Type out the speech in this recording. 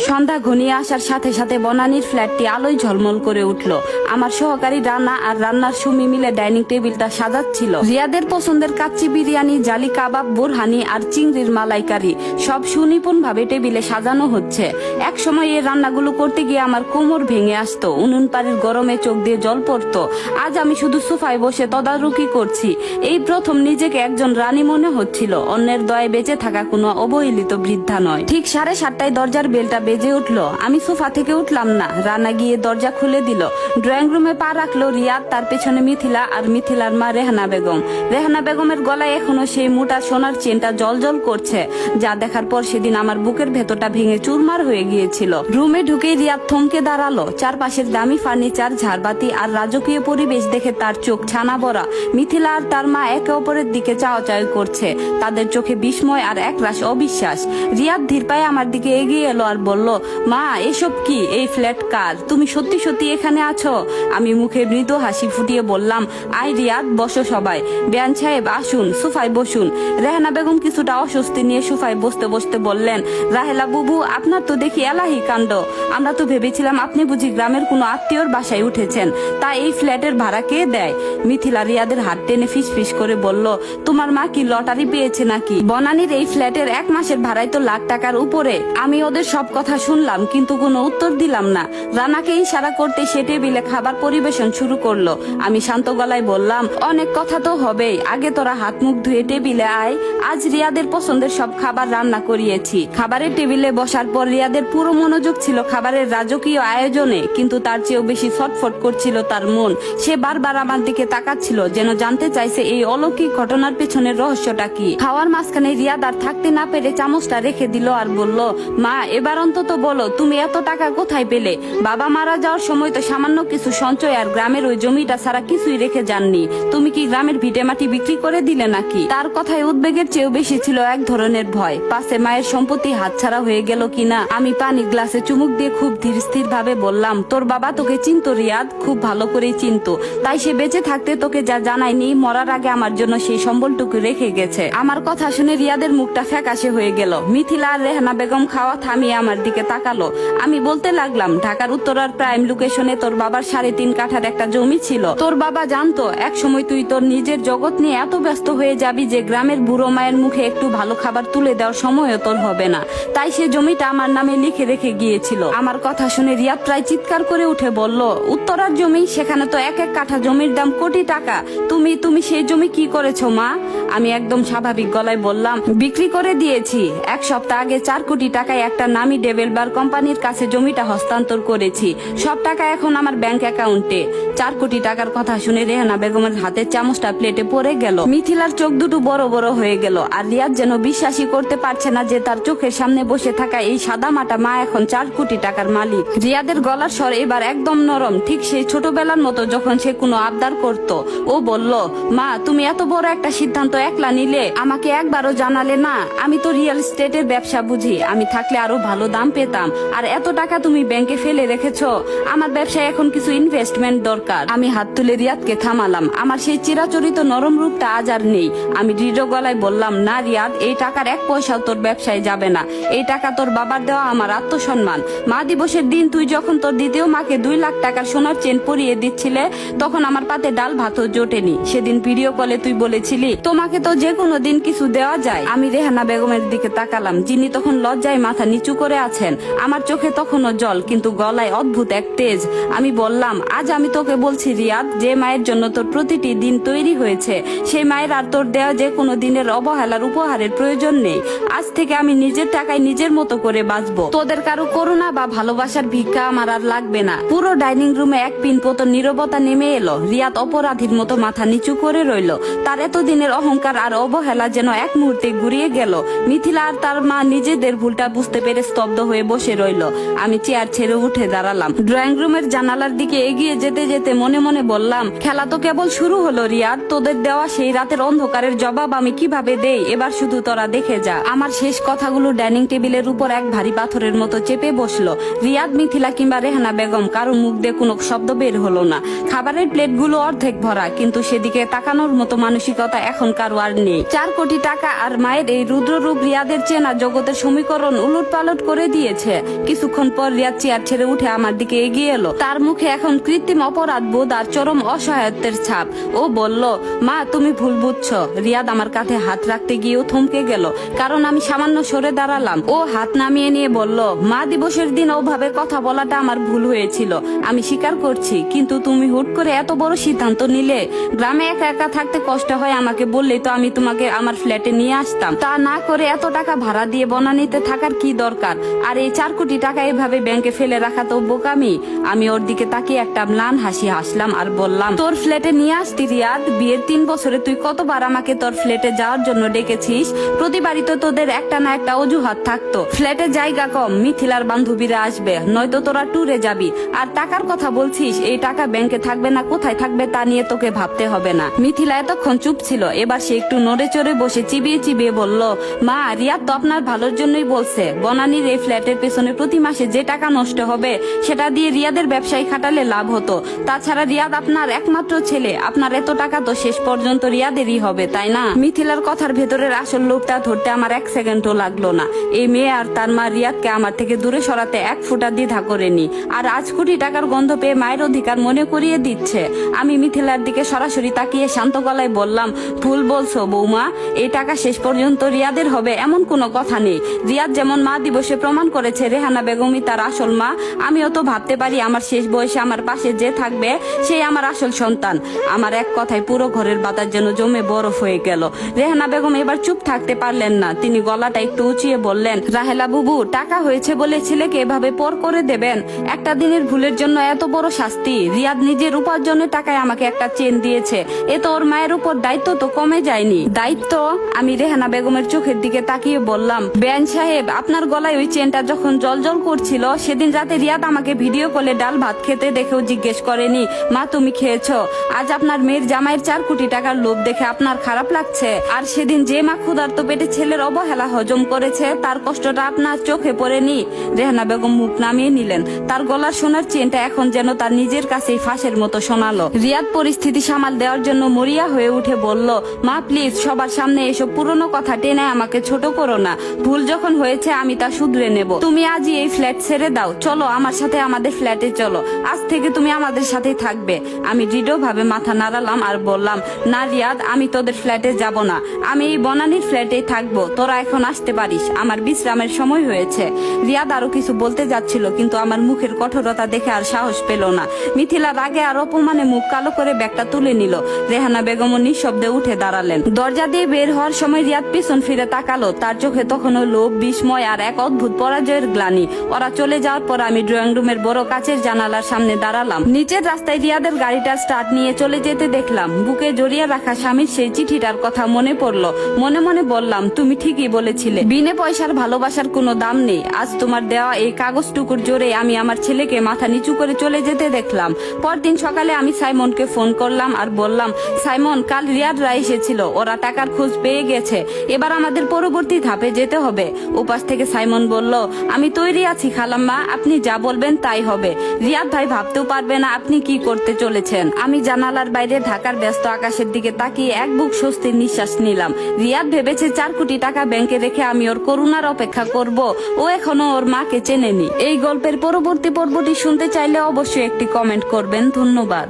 সন্ধ্যা ঘনিয়ে আসার সাথে সাথে বনানীর ফ্ল্যাটটি আলোয় ঝলমল করে উঠল। আমার সহকারী রান্না আর রান্নার সুমি মিলে ডাইনিং টেবিলটা সাজাচ্ছিল। রিয়াদের পছন্দের কাচ্চি বিরিয়ানি, জালি কাবাব, বোরহানি আর চিংড়ির মালাইকারি সব সুনিপুণ ভাবে টেবিলে সাজানো হচ্ছে। এক সময় এই রান্নাগুলো করতে গিয়ে আমার কোমর ভেঙে আসতো, উনুন পাড়ের গরমে চোখ দিয়ে জল পড়তো। আজ আমি শুধু সোফায় বসে তদারকি করছি। এই প্রথম নিজেকে একজন রানী মনে হচ্ছিল, অন্যের দয়ে বেঁচে থাকা কোনো অবহেলিত বৃদ্ধা নয়। ঠিক 7:30টায় দরজার বেলটা বেজে উঠলো। আমি সোফা থেকে উঠলাম না, রানা গিয়ে দরজা খুলে দিল। ড্রয়িং রুমে পা রাখলো রিয়াদ, তার পেছনে মিথিলা আর মিথিলার মা রেহানা বেগম। রেহানা বেগমের গলায় এখনো সেই মোটা সোনার চেনটা জলজল করছে, যা দেখার পর সেদিন আমার বুকের ভেতরটা ভেঙে চুরমার হয়ে গিয়েছিল। রুমে ঢুকেই রিয়াদ থমকে দাঁড়ালো। চারপাশের দামি ফার্নিচার, ঝাড়বাতি আর রাজকীয় পরিবেশ দেখে তার চোখ ছানা ভরা। মিথিলা আর তার মা একে অপরের দিকে চাওয়াচাওয়ি করছে, তাদের চোখে বিস্ময় আর একরাশ অবিশ্বাস। রিয়াদ ধীর পায়ে আমার দিকে এগিয়ে এলো আর বলল, মা এসব কি? এই ফ্ল্যাট কার? তুমি সত্যি সত্যি এখানে আছো? আমি মুখে মৃদু হাসি ফুটিয়ে বললাম, আই রিয়াদ, বসো সবাই। বেয়ান সাহেব আসুন, সোফায় বসুন। রেহানা বেগম কিছুটা অস্বস্তি নিয়ে সোফায় বসতে বসতে বললেন, রাহেলা বুবু, আপনার তো দেখি এলাহি কাণ্ড। আমরা তো ভেবেছিলাম আপনি বুঝি গ্রামের কোনো আত্মীয়র বাসায় উঠেছেন, তা এই ফ্ল্যাটের ভাড়া কে দেয়? মিথিলা রিয়াদের হাত টেনে ফিসফিস করে বলল, তোমার মা কি লটারি পেয়েছে নাকি? বনানীর এই ফ্ল্যাটের 1 মাসের ভাড়াই তো লাখ টাকার উপরে। আমি ওদের সব কথা শুনলাম, কিন্তু কোনো উত্তর দিলাম না। রানাকে ইশারা করতে সে টেবিলে খাবার পরিবেশন শুরু করলো। আমি শান্ত গলায় বললাম, অনেক কথা তো হবেই, আগে তোরা হাত মুখ ধুয়ে টেবিলে আয়। আজ রিয়াদের পছন্দের সব খাবার রান্না করিয়েছি। খাবারের টেবিলে বসার পর রিয়াদের পুরো মনোযোগ ছিল খাবারের রাজকীয় আয়োজনে, কিন্তু তার চেয়েও বেশি ছটফট করছিল তার মন। সে বারবার আমার দিকে তাকাচ্ছিল, যেন জানতে চাইছে এই অলৌকিক ঘটনার পেছনের রহস্যটা কি। খাওয়ার মাঝখানে রিয়াদ আর থাকতে না পেরে চামচটা রেখে দিল আর বলল, মা এবার অন্তত বলো, তুমি এত টাকা কোথায় পেলে? বাবা মারা যাওয়ার সময় তো সামান্য কিছু সঞ্চয় আর গ্রামের ওই জমিটা ছাড়া কিছুই রেখে যাননি। তুমি কি গ্রামের ভিটে মাটি বিক্রি করে দিলে নাকি? তার কথায় উদ্বেগের চেয়েও বেশি ছিল এক ধরনের ভয়, পাশে মায়ের সম্পত্তি হাতছাড়া হয়ে গেল কিনা। আমি পানি গ্লাসে চুমুক দিয়ে খুব ধীর স্থির ভাবে বললাম, তোর বাবা তোকে চিনতো রিয়াদ, খুব ভালো করেই চিনতো। তাই সে বেঁচে থাকতে তোকে যা জানায়নি, মরার আগে আমার জন্য সেই সম্বলটুকু রেখে গেছে। আমার কথা শুনে রিয়াদের মুখটা ফ্যাকাশে হয়ে গেল। মিথিলা আর রেহানা বেগম খাওয়া থামিয়ে আমার দিকে তাকালো। আমি বলতে লাগলাম, ঢাকার উত্তরার প্রাইম লোকেশনে তোর বাবার 3.5 কাঠার একটা জমি ছিল। তোর বাবা জানতো এক সময় তুই তোর নিজের জগৎ নিয়ে এত ব্যস্ত হয়ে যাবি যে গ্রামের বুড়ো মায়ের মুখে একটু ভালো খাবার তুলে দেওয়ার সময়ও তোর হবে না। তাই সে জমিটা আমার নামে লিখে রেখে গিয়েছিল। আমার কথা শুনে রিয়াদ প্রায় চিৎকার করে উঠে বলল, উত্তরার জমি? সেখানে তো 1 কাঠা জমির দাম কোটি টাকা। তুমি সেই জমি কি করেছো মা? আমি একদম স্বাভাবিক গলায় বললাম, বিক্রি করে দিয়েছি। 1 সপ্তাহ আগে 4 কোটি টাকায় একটা নামি ডেভেলপার কোম্পানির কাছে জমিটা হস্তান্তর করেছি। সব টাকা এখন আমার ব্যাংক অ্যাকাউন্টে। 4 কোটি টাকার কথা শুনে রেহানা বেগমের হাতের চামচটা প্লেটে পড়ে গেল। মিথিলার চোখ দুটো বড় বড় হয়ে গেল, আর রিয়াদ যেন বিশ্বাসই করতে পারছে না যে তার চোখের সামনে বসে থাকা এই সাদা মাটা মা এখন 4 কোটি টাকার মালিক। রিয়াদের গলার স্বর এবার একদম নরম, ঠিক সেই ছোটবেলার মতো যখন সে কোনো আবদার করত। ও বলল, মা তুমি এত বড় একটা সিদ্ধান্ত একলা নিলে, আমাকে একবারও জানালে না? আমি তো রিয়েল এস্টেটের ব্যবসা বুঝি, আমি থাকলে আরো ভালো দাম পেতাম। আর এত টাকা তুমি ব্যাংকে ফেলে রেখেছো। আমার ব্যবসায় এখন কিছু ইনভেস্টমেন্ট দরকার। আমি হাত তুলে রিয়াদকে থামালাম। আমার সেই চিরাচরিত নরম রূপটা আজ আর নেই। আমি দৃঢ় গলায় বললাম, না রিয়াদ, এই টাকার 1 পয়সাও তোর ব্যবসায় যাবে না। এই টাকা তোর বাবার দেওয়া আমার আত্মসম্মান। মা দিবসের দিন তুই যখন তোর দ্বিতীয় মাকে 2 লাখ টাকার সোনার চেন পরিয়ে দিচ্ছিলে, তখন আমার পাতে ডাল ভাতও জোটেনি। সেদিন ভিডিও কলে তুই বলেছিলি, তোমাকে তো যে কোনো দিন কিছু দেওয়া যায়। আমি রেহানা বেগমের দিকে তাকালাম, যিনি তখন লজ্জায় মাথা নিচু করে আছেন। আমার চোখে তখনও জল, কিন্তু গলায় অদ্ভুত এক তেজ। আমি বললাম, আজ আমি তোকে বলছি রিয়াদ, যে মায়ের জন্য তোর প্রতিটি দিন তৈরি হয়েছে, সেই মায়ের আর তোর দেওয়া যে কোনো দিনের অবহেলার উপহারের প্রয়োজন নেই। আজ থেকে আমি নিজের টাকায় নিজের মতো করে বাঁচবো। তোদের কারো করুণা বা ভালোবাসার ভিক্ষা আমার আর লাগবে না। পুরো ডাইনিং রুমে এক পিনপত নীরবতা নেমে এলো। রিয়াদ অপরাধীর মতো মাথা নিচু করে রইল। তার এতদিনের অহংকার আর অবহেলা যেন এক মুহূর্তে গুড়িয়ে গেল। মিথিলা আর তার মা নিজেদের ভুলটা বুঝতে পেরে স্তব্ধ হয়ে বসে রইল। আমি চেয়ার ছেড়ে উঠে দাঁড়ালাম। ড্রয়িং রুমের জানালার দিকে এগিয়ে যেতে যেতে মনে মনে বললাম, খেলা তো কেবল শুরু হলো রিয়াদ। তোদের দেওয়া সেই রাতের অন্ধকারের জবাব আমি কিভাবে দেই, এবার শুধু তোরা দেখে যা। আমার শেষ কথাগুলো ডাইনিং টেবিলের উপর এক ভারী পাথরের মতো চেপে বসলো। রিয়াদ, মিথিলা কিংবা রেহানা বেগম কারো মুখ দিয়ে কোনো শব্দ বের হলো না। খাবারের প্লেটগুলো অর্ধেক ভরা, কিন্তু সেদিকে তাকানোর মতো মানসিকতা এখন কারো আর নেই। 4 কোটি টাকা আর মায়ের এই রুদ্ররূপ রিয়াদের চেনা জগতের সমীকরণ উলট পালট করে দিয়ে দিয়েছে। কিছুক্ষণ পর রিয়াদ চেয়ার ছেড়ে উঠে আমার দিকে এগিয়ে এলো। তার মুখে এখন কৃত্রিম অপরাধ বোধ আর চরম অসহায়ত্বের ছাপ। ও বলল, মা তুমি ভুল বুঝছো। রিয়াদ আমার কাঁধে হাত রাখতে গিয়েও থমকে গেল, কারণ আমি সামান্য সরে দাঁড়ালাম। ও হাত নামিয়ে নিয়ে বলল, মা দিবসের দিন ওভাবে কথা বলাটা আমার ভুল হয়েছিল, আমি স্বীকার করছি। কিন্তু তুমি হুট করে এত বড় সিদ্ধান্ত নিলে। গ্রামে একা একা থাকতে কষ্ট হয়, আমাকে বললেই তো আমি তোমাকে আমার ফ্ল্যাটে নিয়ে আসতাম। তা না করে এত টাকা ভাড়া দিয়ে বনানীতে থাকার কি দরকার? আর এই 4 কোটি টাকা এভাবে ব্যাংকে ফেলে রাখা তো বোকামি। আমি ওর দিকে তাকিয়ে একটা ম্লান হাসি হাসলাম আর বললাম, তোর ফ্ল্যাটে নিয়ে আসতি রিয়াদ? বিয়ের 3 বছরে তুই কতবার আমাকে তোর ফ্ল্যাটে যাওয়ার জন্য ডেকেছিস? প্রতিবারই তো তোদের একটা না একটা অজুহাত থাকতো। ফ্ল্যাটে জায়গা কম, মিথিলার বান্ধবীরা আসবে, নয়তো তোরা ট্যুরে যাবি। আর টাকার কথা বলছিস, এই টাকা ব্যাংকে থাকবে না কোথায় থাকবে তা নিয়ে তোকে ভাবতে হবে না। মিথিলা এতক্ষণ চুপ ছিল, এবার সে একটু নড়ে চড়ে বসে চিবিয়ে চিবিয়ে বলল, মা রিয়াদ তো আপনার ভালোর জন্যই বলছে। বনানীর এই ফ্ল্যাটের পেছনে প্রতি মাসে যে টাকা নষ্ট হবে সেটা দিয়ে রিয়াদের ব্যবসায় খাটালে লাভ হতো। তাছাড়া রিয়াদ আপনার একমাত্র ছেলে, আপনার এত টাকা তো শেষ পর্যন্ত রিয়াদেরই হবে, তাই না? মিথিলার কথার ভেতরের আসল লোকটা ধরতে আমার 1 সেকেন্ডও লাগলো না। এই মেয়ে আর তার মা রিয়াদকে আমার থেকে দূরে সরাতে 1 ফোঁটা দ্বিধা করেনি। আর আজ কোটি টাকার গন্ধ পেয়ে মায়ের অধিকার মনে করিয়ে দিচ্ছে। আমি মিথিলার দিকে সরাসরি তাকিয়ে শান্ত গলায় বললাম, ভুল বলছো বৌমা, এই টাকা শেষ পর্যন্ত রিয়াদের হবে এমন কোনো কথা নেই। রিয়াদ যেমন মা দিবসে প্রমাণ করেছে রেহানা বেগমই তার আসল মা, আমিও তো ভাবতে পারি আমার শেষ বয়সে আমার পাশে যে থাকবে সেই আমার আসল সন্তান। আমার এক কথায় পুরো ঘরের বাতাস যেন জমে বরফ হয়ে গেল। রেহানা বেগম এবার চুপ থাকতে পারলেন না, তিনি গলাটা একটু উঁচিয়ে বললেন, রাহেলা বুবু, টাকা হয়েছে বলে ছেলেকে এভাবে পর করে দেবেন? একটা দিনের ভুলের জন্য এত বড় শাস্তি? রিয়াদ নিজের উপার্জনের টাকায় আমাকে একটা চেন দিয়েছে, এ তো ওর মায়ের উপর দায়িত্ব তো কমে যায়নি। দায়িত্ব? আমি রেহানা বেগমের চোখের দিকে তাকিয়ে বললাম, বেআইন সাহেব, আপনার গলায় ওই চেনটা যখন জলজল করছিল সেদিন রাতে রিয়াদ আমাকে ভিডিও কলে ডাল ভাত খেতে দেখেও জিজ্ঞেস করেনি, মা তুমি খেয়েছো? আজ আপনার মেয়ের জামাইয়ের 4 কোটি টাকার লোভ দেখে আপনার খারাপ লাগছে? আর সেদিন যে মা ক্ষুধার্ত পেটে ছেলের অবহেলা হজম করেছে তার কষ্টটা আপনার চোখে পড়েনি? রেহানা বেগম মুখ নামিয়ে নিলেন। তার গলার সোনার চেনটা এখন যেন তার নিজের কাছেই ফাঁসের মতো শোনালো। রিয়াদ পরিস্থিতি সামাল দেওয়ার জন্য মরিয়া হয়ে উঠে বলল, মা প্লিজ, সবার সামনে এসব পুরনো কথা টেনে আমাকে ছোট করো না। ভুল যখন হয়েছে আমি তা শুধরে নেব। তুমি আজই এই ফ্ল্যাট ছেড়ে দাও, চলো আমার সাথে আমাদের ফ্ল্যাটে চলো। আজ থেকে তুমি আমাদের সাথেই থাকবে। আমি দৃঢ়ভাবে মাথা নাড়ালাম আর বললাম, না রিয়াদ, আমি তোদের ফ্ল্যাটে যাব না, আমি এই বনানীর ফ্ল্যাটেই থাকবো। তোরা এখন আসতে পারিস, আমার বিশ্রামের সময় হয়েছে। রিয়াদ আরো কিছু বলতে যাচ্ছিল, কিন্তু আমার মুখের কঠোরতা দেখে আর সাহস পেল না। মিথিলা রাগে আর অপমানে মুখ কালো করে ব্যাগটা তুলে নিল। রেহানা বেগমও নিঃশব্দে উঠে দাঁড়ালেন। দরজা দিয়ে বের হওয়ার সময় রিয়াদ পিছন ফিরে তাকালো, তার চোখে তখনও লোভ, বিস্ময় আর এক অদ্ভুত পরাজয়ের গ্লানি। ওরা চলে যাওয়ার পর আমি ড্রয়িং রুমের বড় কাচের জানালার সামনে দাঁড়ালাম। নিচের রাস্তায় রিয়াদের গাড়িটা স্টার্ট নিয়ে চলে যেতে দেখলাম। বুকে জড়িয়ে রাখা স্বামীর সেই চিঠিটার কথা মনে পড়লো। মনে মনে বললাম, তুমি ঠিকই বলেছিলে, বিনে পয়সার ভালোবাসার কোনো দাম নেই। আজ তোমার দেওয়া এই কাগজটুকুর জোরে আমি আমার ছেলেকে মাথা নিচু করে চলে যেতে দেখলাম। পরদিন সকালে আমি সাইমনকে ফোন করলাম আর বললাম, সাইমন, কাল রিয়াদরা এসেছিল, ওরা টাকার খোঁজ পেয়ে গেছে, এবার আমাদের পরবর্তী ধাপে যেতে হবে। উপাস থেকে সাইমন বলল, আমি তৈরি আছি খালাম্মা, আপনি যা বলবেন তাই হবে। রিয়াদ ভাই ভাবতেও পারবে না আপনি কি করতে চলেছেন। আমি জানালার বাইরে ঢাকার ব্যস্ত আকাশের দিকে তাকিয়ে এক বুক স্বস্তির নিঃশ্বাস নিলাম। রিয়াদ ভেবেছে 4 কোটি টাকা ব্যাংকে রেখে আমি ওর করুণার অপেক্ষা করব, ও এখনো ওর মাকে চেনেনি। এই গল্পের পরবর্তী পর্বটি শুনতে চাইলে অবশ্যই একটি কমেন্ট করবেন। ধন্যবাদ।